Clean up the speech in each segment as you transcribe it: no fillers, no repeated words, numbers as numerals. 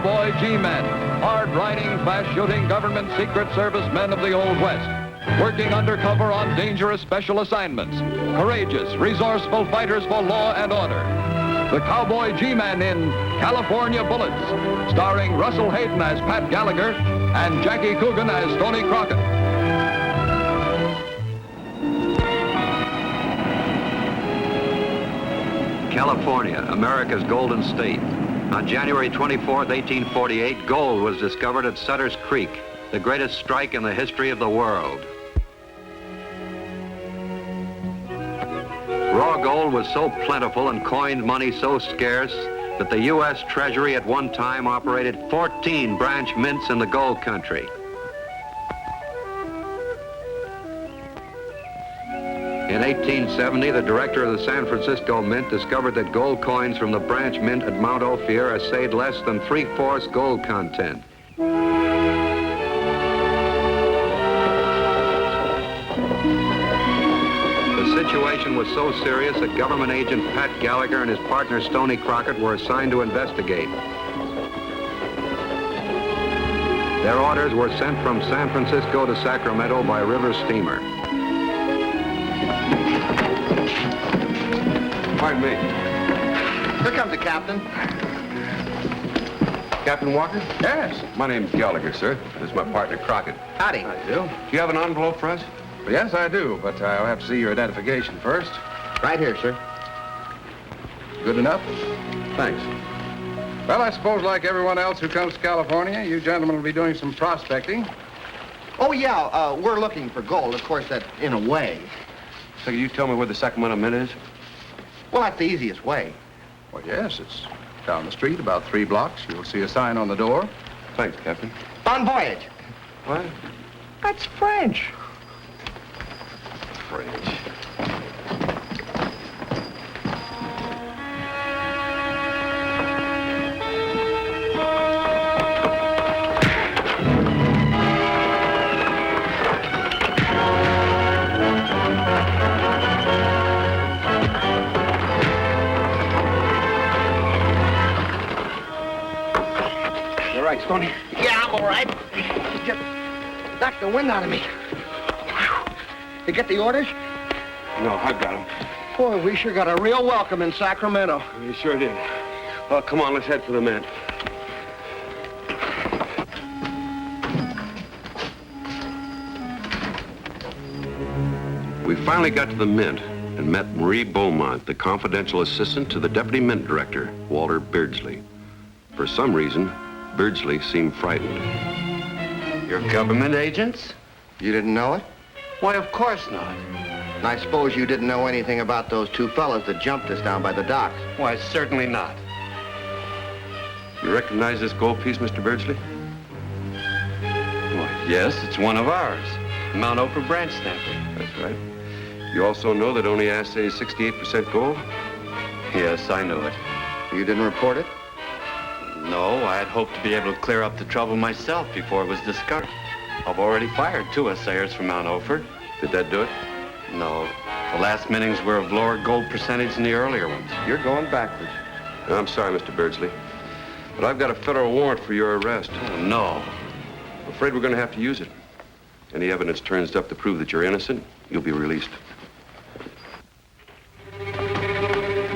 Cowboy G-men, hard-riding, fast-shooting government Secret Service men of the Old West, working undercover on dangerous special assignments, courageous, resourceful fighters for law and order. The Cowboy G-men in California Bullets, starring Russell Hayden as Pat Gallagher and Jackie Coogan as Stoney Crockett. California, America's Golden State. On January 24, 1848, gold was discovered at Sutter's Creek, the greatest strike in the history of the world. Raw gold was so plentiful and coined money so scarce that the U.S. Treasury at one time operated 14 branch mints in the gold country. In 1870, the director of the San Francisco Mint discovered that gold coins from the branch mint at Mount Ophir assayed less than 3/4 gold content. The situation was so serious that government agent Pat Gallagher and his partner Stoney Crockett were assigned to investigate. Their orders were sent from San Francisco to Sacramento by river steamer. Pardon me. Here comes the captain. Captain Walker? Yes. My name's Gallagher, sir. This is my partner, Crockett. Howdy. How do you do? Do you have an envelope for us? Well, yes, I do, but I'll have to see your identification first. Right here, sir. Good enough? Thanks. Well, I suppose like everyone else who comes to California, you gentlemen will be doing some prospecting. Oh, yeah, we're looking for gold. Of course, that in a way. So can you tell me where the Sacramento Mint is? Well, that's the easiest way. Well, yes, it's down the street, about 3 blocks. You'll see a sign on the door. Thanks, Captain. Bon voyage. What? That's French. French. Stoney? Yeah, I'm all right. Just knocked the wind out of me. You get the orders? No, I've got them. Boy, we sure got a real welcome in Sacramento. You sure did. Well, come on, let's head for the Mint. We finally got to the Mint and met Marie Beaumont, the confidential assistant to the deputy mint director, Walter Beardsley. For some reason, Beardsley seemed frightened. You're government agents? You didn't know it? Why, of course not. And I suppose you didn't know anything about those 2 fellas that jumped us down by the docks. Why, certainly not. You recognize this gold piece, Mr. Beardsley? Why, yes, it's one of ours. Mount Ophir branch snapper. That's right. You also know that only assay is 68% gold? Yes, I know it. You didn't report it? No, I had hoped to be able to clear up the trouble myself before it was discovered. I've already fired 2 assayers from Mount Ophir. Did that do it? No, the last mittings were of lower gold percentage than the earlier ones. You're going backwards. I'm sorry, Mr. Beardsley, but I've got a federal warrant for your arrest. Oh, no. I'm afraid we're going to have to use it. Any evidence turns up to prove that you're innocent, you'll be released.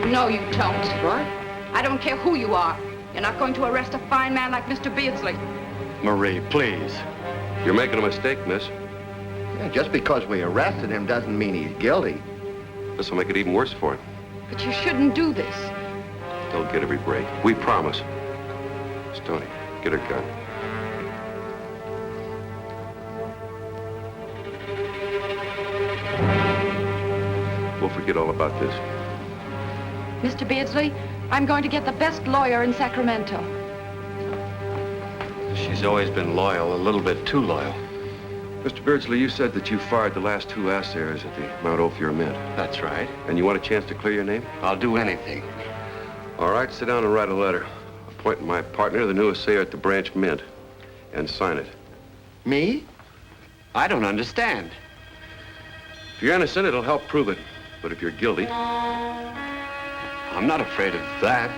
No, you don't. What? I don't care who you are. You're not going to arrest a fine man like Mr. Beardsley. Marie, please. You're making a mistake, miss. Yeah, just because we arrested him doesn't mean he's guilty. This will make it even worse for him. But you shouldn't do this. They'll get every break. We promise. Stoney, get her gun. We'll forget all about this. Mr. Beardsley, I'm going to get the best lawyer in Sacramento. She's always been loyal, a little bit too loyal. Mr. Beardsley, you said that you fired the last 2 assayers at the Mount Ophir Mint. That's right. And you want a chance to clear your name? I'll do anything. All right, sit down and write a letter. Appointing my partner, the new assayer at the branch mint, and sign it. Me? I don't understand. If you're innocent, it'll help prove it. But if you're guilty... I'm not afraid of that.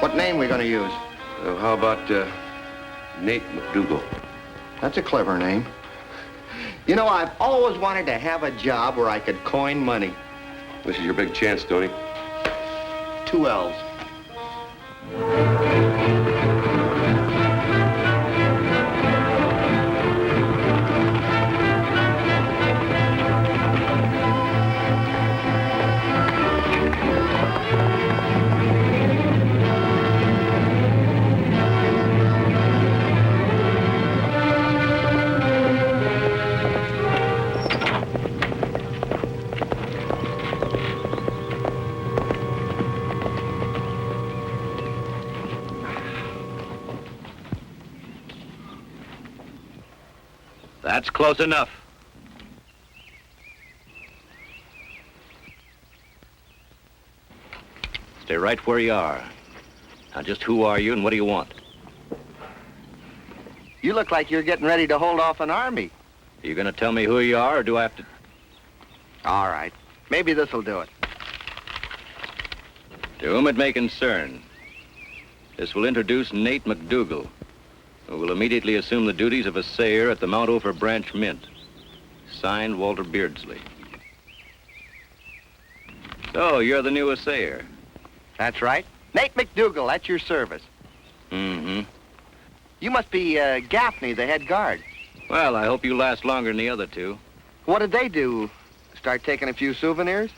What name we going to use? How about Nate McDougall? That's a clever name. You know, I've always wanted to have a job where I could coin money. This is your big chance, Stoney. 2 L's. That's close enough. Stay right where you are. Now, just who are you and what do you want? You look like you're getting ready to hold off an army. Are you going to tell me who you are, or do I have to... All right. Maybe this'll do it. To whom it may concern, this will introduce Nate McDougall, who will immediately assume the duties of assayer at the Mount Ophir Branch Mint. Signed, Walter Beardsley. So, you're the new assayer. That's right. Nate McDougall, at your service. Mm-hmm. You must be Gaffney, the head guard. Well, I hope you last longer than the other two. What did they do? Start taking a few souvenirs?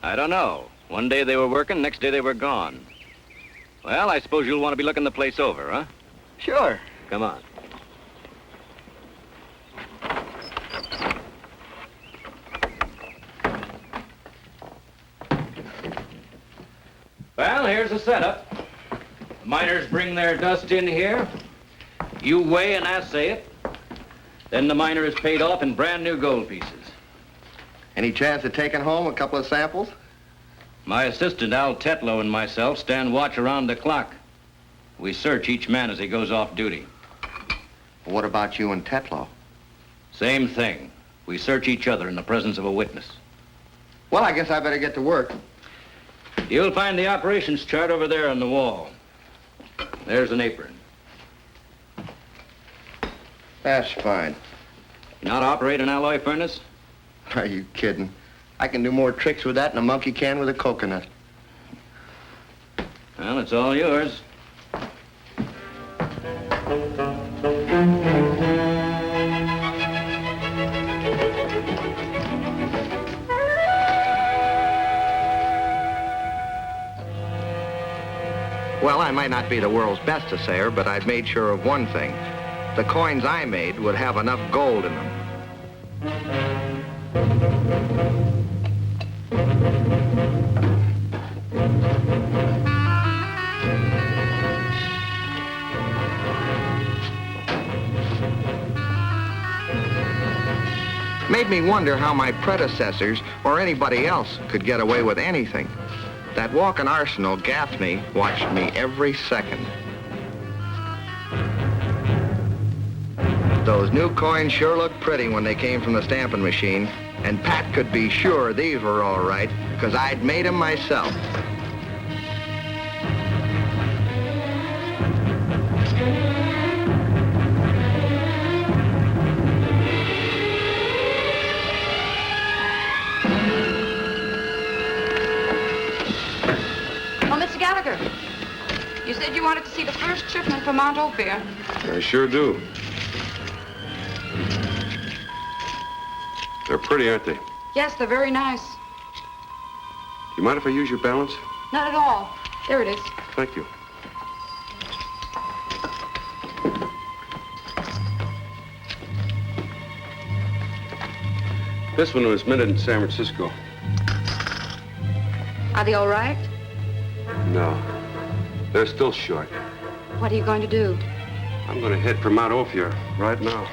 I don't know. One day they were working, next day they were gone. Well, I suppose you'll want to be looking the place over, huh? Sure. Come on. Well, here's the setup. The miners bring their dust in here. You weigh and assay it. Then the miner is paid off in brand new gold pieces. Any chance of taking home a couple of samples? My assistant, Al Tetlow, and myself stand watch around the clock. We search each man as he goes off duty. What about you and Tetlow? Same thing. We search each other in the presence of a witness. Well, I guess I better get to work. You'll find the operations chart over there on the wall. There's an apron. That's fine. You know how to operate an alloy furnace? Are you kidding? I can do more tricks with that than a monkey can with a coconut. Well, it's all yours. Well, I might not be the world's best assayer, but I'd made sure of one thing. The coins I made would have enough gold in them. Made me wonder how my predecessors or anybody else could get away with anything. That walking arsenal, Gaffney, watched me every second. Those new coins sure looked pretty when they came from the stamping machine, and Pat could be sure these were all right, because I'd made them myself. Well, Mr. Gallagher, you said you wanted to see the first shipment from Mount Ophir. I sure do. They're pretty, aren't they? Yes, they're very nice. Do you mind if I use your balance? Not at all. There it is. Thank you. This one was minted in San Francisco. Are they all right? No. They're still short. What are you going to do? I'm going to head for Mount Ophir right now.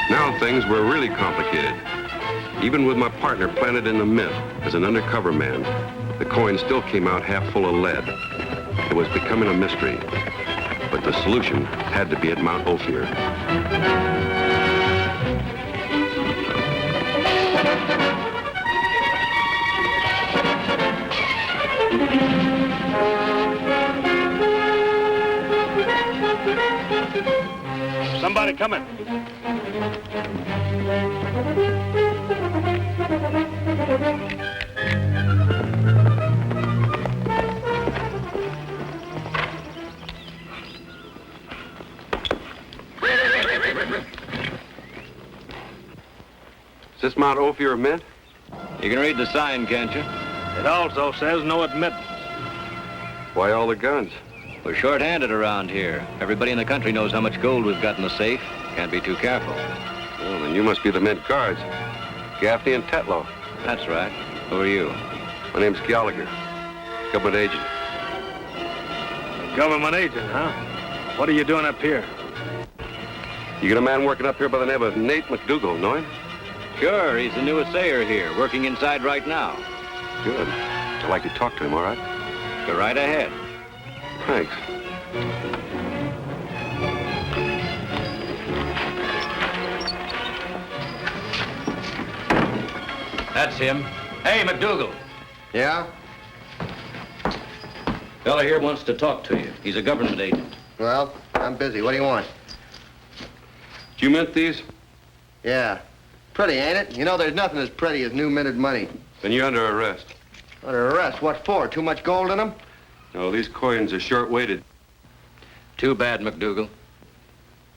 Now things were really complicated. Even with my partner planted in the mint as an undercover man, the coin still came out half full of lead. It was becoming a mystery. But the solution had to be at Mount Ophir. Somebody coming. Is this Mount Ophir Mint? You can read the sign, can't you? It also says no admittance. Why all the guns? We're short-handed around here. Everybody in the country knows how much gold we've got in the safe. Can't be too careful. Well, then you must be the Mint guards. Gaffney and Tetlow. That's right. Who are you? My name's Gallagher. Government agent. Government agent, huh? What are you doing up here? You got a man working up here by the name of Nate McDougall, know him? Sure, he's the new assayer here, working inside right now. Good. I'd like to talk to him, all right? Go right ahead. Thanks. That's him. Hey, McDougall. Yeah? Fella here wants to talk to you. He's a government agent. Well, I'm busy. What do you want? Did you mint these? Yeah. Pretty, ain't it? You know, there's nothing as pretty as new minted money. Then you're under arrest. Under arrest? What for? Too much gold in them? No, these coins are short-weighted. Too bad, McDougall.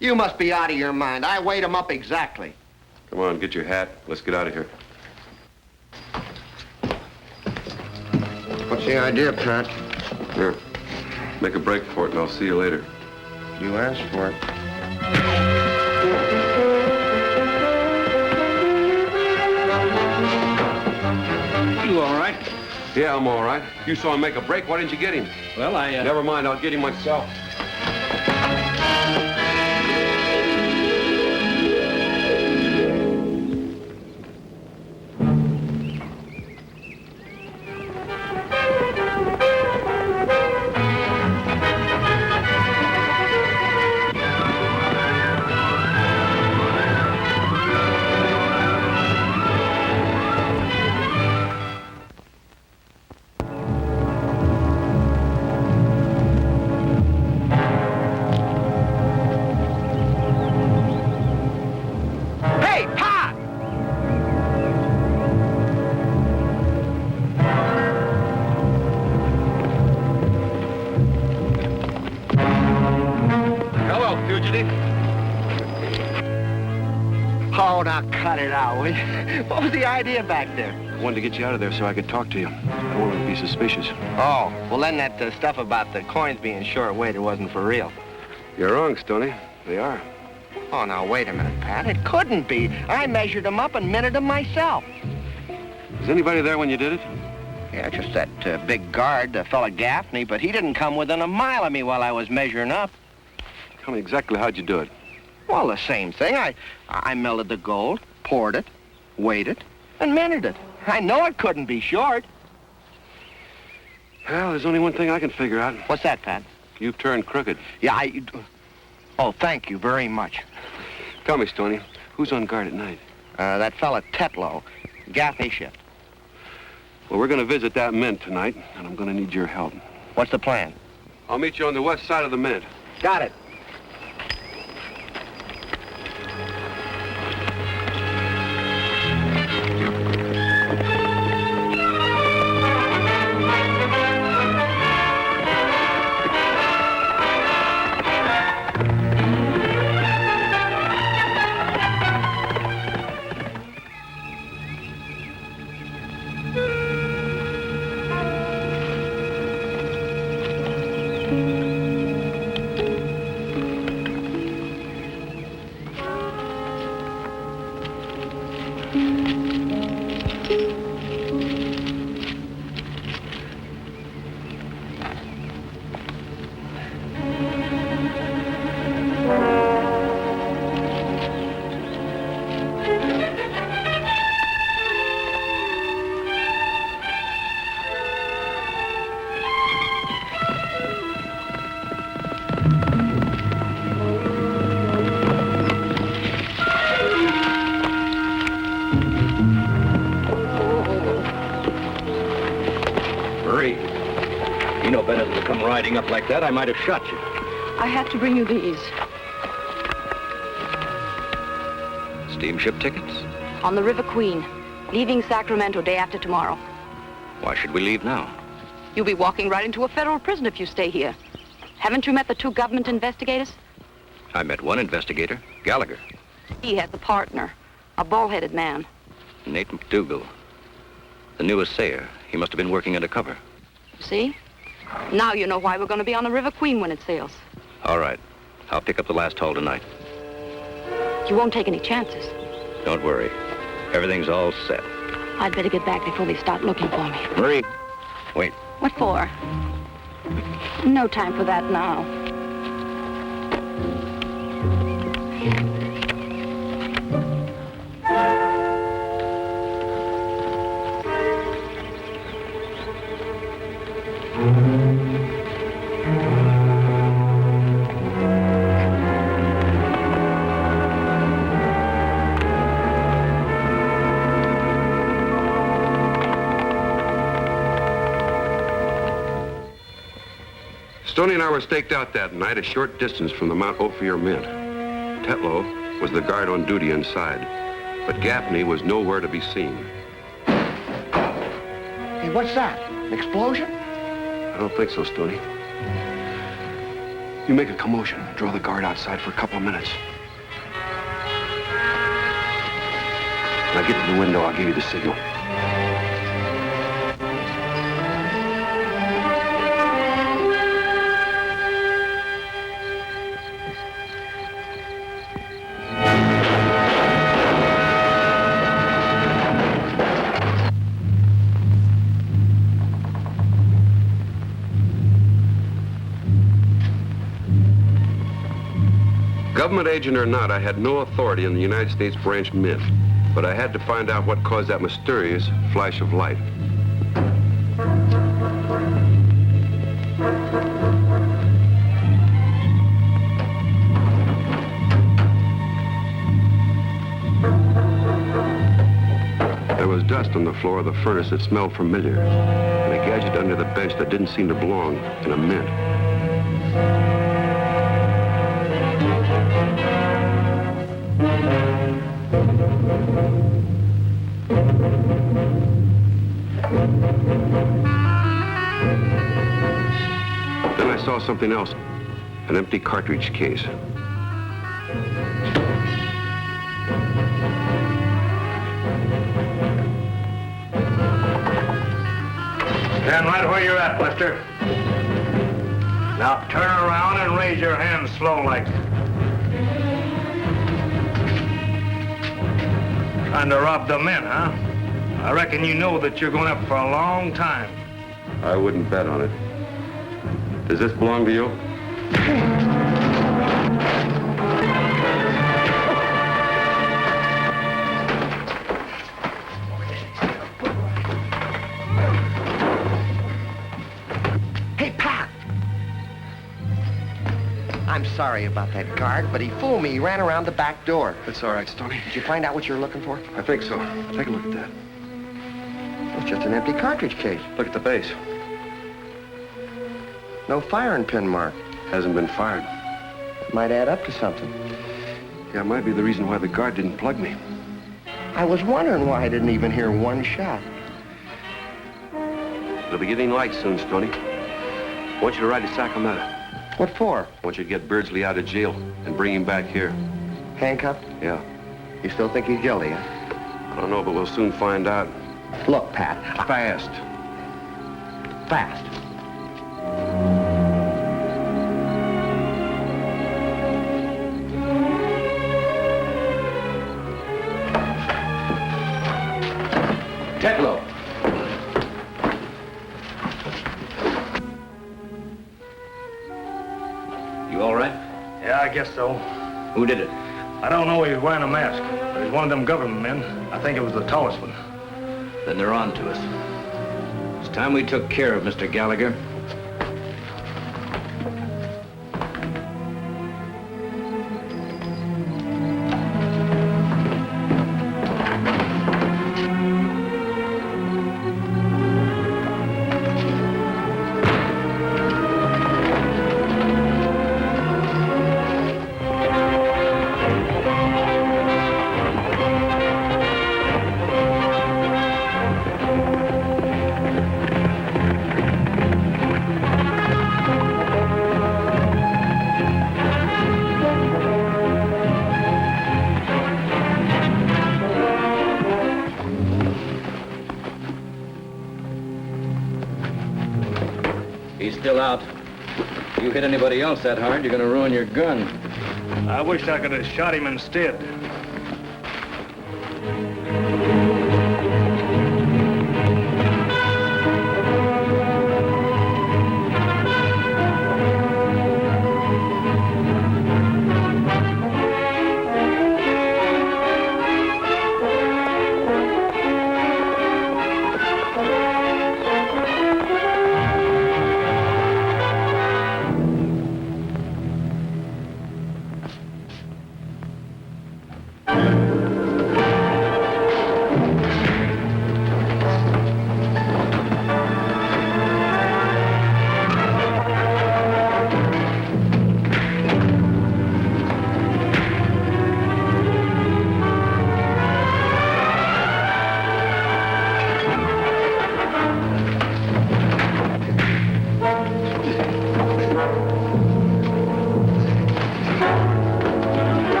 You must be out of your mind. I weighed them up exactly. Come on, get your hat. Let's get out of here. What's the idea, Pat? Here. Make a break for it, and I'll see you later. You asked for it. You all right? Yeah, I'm all right. You saw him make a break. Why didn't you get him? Well, Never mind. I'll get him myself. Oh, now cut it out, will you? What was the idea back there? I wanted to get you out of there so I could talk to you. I don't want to be suspicious. Oh, well, then that stuff about the coins being short-weighted wasn't for real. You're wrong, Stoney. They are. Oh, now, wait a minute, Pat. It couldn't be. I measured them up and minted them myself. Was anybody there when you did it? Yeah, just that big guard, the fella Gaffney, but he didn't come within a mile of me while I was measuring up. Tell me exactly how'd you do it. Well, the same thing. I melted the gold, poured it, weighed it, and minted it. I know it couldn't be short. Well, there's only one thing I can figure out. What's that, Pat? You've turned crooked. Yeah, Oh, thank you very much. Tell me, Stoney, who's on guard at night? That fella Tetlow, Gaffney shift. Well, we're going to visit that mint tonight, and I'm going to need your help. What's the plan? I'll meet you on the west side of the mint. Got it. riding up like that, I might have shot you. I had to bring you these. Steamship tickets? On the River Queen, leaving Sacramento day after tomorrow. Why should we leave now? You'll be walking right into a federal prison if you stay here. Haven't you met the 2 government investigators? I met one investigator, Gallagher. He has a partner, a bald-headed man. Nate McDougall. The new assayer. He must have been working undercover. See? Now you know why we're going to be on the River Queen when it sails. All right. I'll pick up the last haul tonight. You won't take any chances. Don't worry. Everything's all set. I'd better get back before they start looking for me. Marie, wait. What for? No time for that now. Stoney and I were staked out that night a short distance from the Mount Ophir Mint. Tetlow was the guard on duty inside, but Gaffney was nowhere to be seen. Hey, what's that? An explosion? I don't think so, Stoney. You make a commotion. Draw the guard outside for a couple of minutes. When I get to the window, I'll give you the signal. Government agent or not, I had no authority in the United States Branch Mint, but I had to find out what caused that mysterious flash of light. There was dust on the floor of the furnace that smelled familiar, and a gadget under the bench that didn't seem to belong in a mint. Then I saw something else, an empty cartridge case. Stand right where you're at, Lester. Now turn around and raise your hands slow like. Trying to rob the men, huh? I reckon you know that you're going up for a long time. I wouldn't bet on it. Does this belong to you? Hey, Pat! I'm sorry about that guard, but he fooled me. He ran around the back door. That's all right, Stoney. Did you find out what you're looking for? I think so. Take a look at that. It's just an empty cartridge case. Look at the base. No firing pin mark. Hasn't been fired. It might add up to something. Yeah, it might be the reason why the guard didn't plug me. I was wondering why I didn't even hear one shot. It'll be getting light soon, Stoney. I want you to ride to Sacramento. What for? I want you to get Beardsley out of jail and bring him back here. Handcuffed? Yeah. You still think he's guilty, huh? I don't know, but we'll soon find out. Look, Pat. Fast. Fast. Tetlow. You all right? Yeah, I guess so. Who did it? I don't know he was wearing a mask, but he's one of them government men. I think it was the tallest one. Then they're on to us. It's time we took care of Mr. Gallagher. still out. If you hit anybody else that hard, you're going to ruin your gun. I wish I could have shot him instead.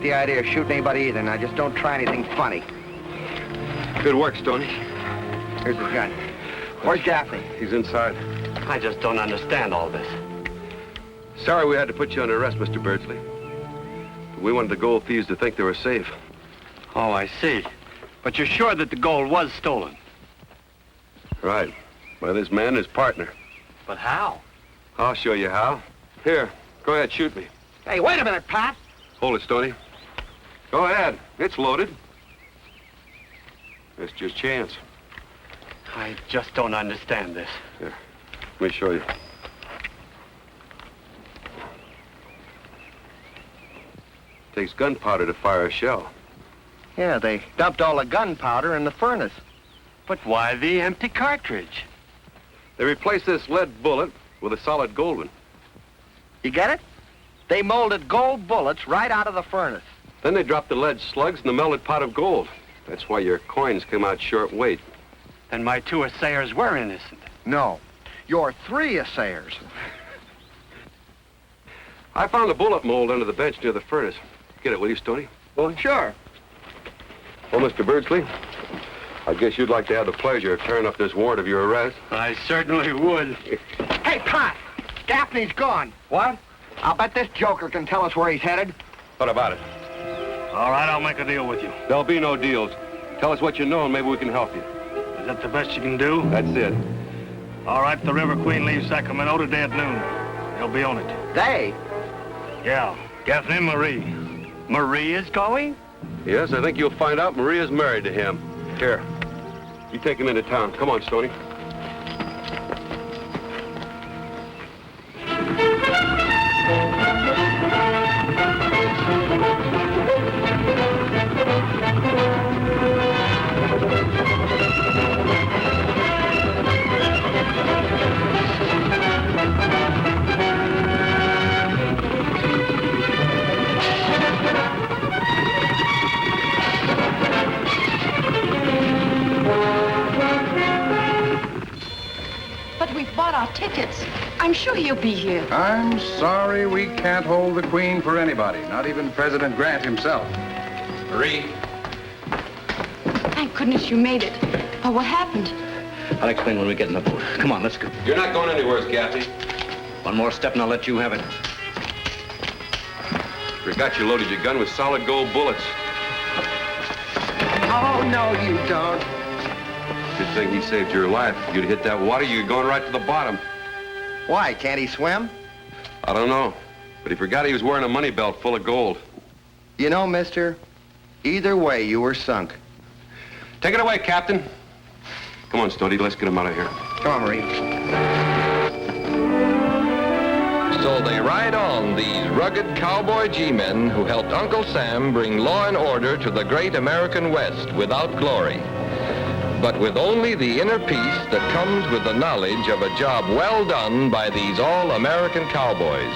The idea of shooting anybody either, and I just don't try anything funny. Good work, Stoney. Here's his gun. Where's Gaffney? He's inside. I just don't understand all this. Sorry we had to put you under arrest, Mr. Birdsley. We wanted the gold thieves to think they were safe. Oh, I see. But you're sure that the gold was stolen? Right. By this man and his partner. But how? I'll show you how. Here, go ahead, shoot me. Hey, wait a minute, Pat. Hold it, Stoney. Go ahead. It's loaded. It's just chance. I just don't understand this. Here, let me show you. Takes gunpowder to fire a shell. Yeah, they dumped all the gunpowder in the furnace. But why the empty cartridge? They replaced this lead bullet with a solid gold one. You get it? They molded gold bullets right out of the furnace. Then they dropped the lead slugs in the melted pot of gold. That's why your coins came out short weight. Then my two assayers were innocent. No, your three assayers. I found a bullet mold under the bench near the furnace. Get it, will you, Stoney? Well, sure. Well, Mr. Birdsley, I guess you'd like to have the pleasure of tearing up this warrant of your arrest. I certainly would. Hey, Pat! Gaffney's gone. What? I'll bet this joker can tell us where he's headed. What about it? All right, I'll make a deal with you. There'll be no deals. Tell us what you know and maybe we can help you. Is that the best you can do? That's it. All right, the River Queen leaves Sacramento today at noon. They'll be on it. They? Yeah, Gaffney and Marie. Marie is going? Yes, I think you'll find out Maria's married to him. Here, you take him into town. Come on, Stoney. Bought our tickets. I'm sure he'll be here. I'm sorry we can't hold the Queen for anybody, not even President Grant himself. Marie. Thank goodness you made it. But what happened? I'll explain when we get in the boat. Come on, let's go. You're not going anywhere, Gaffney. One more step and I'll let you have it. Forgot you loaded your gun with solid gold bullets. Oh, no, you don't. Good thing he saved your life. If you'd hit that water, you'd going right to the bottom. Why, can't he swim? I don't know, but he forgot he was wearing a money belt full of gold. You know, mister, either way, you were sunk. Take it away, Captain. Come on, Stoney, let's get him out of here. Come on, Marie. So they ride on, these rugged cowboy G-men who helped Uncle Sam bring law and order to the great American West without glory, but with only the inner peace that comes with the knowledge of a job well done by these all-American cowboys.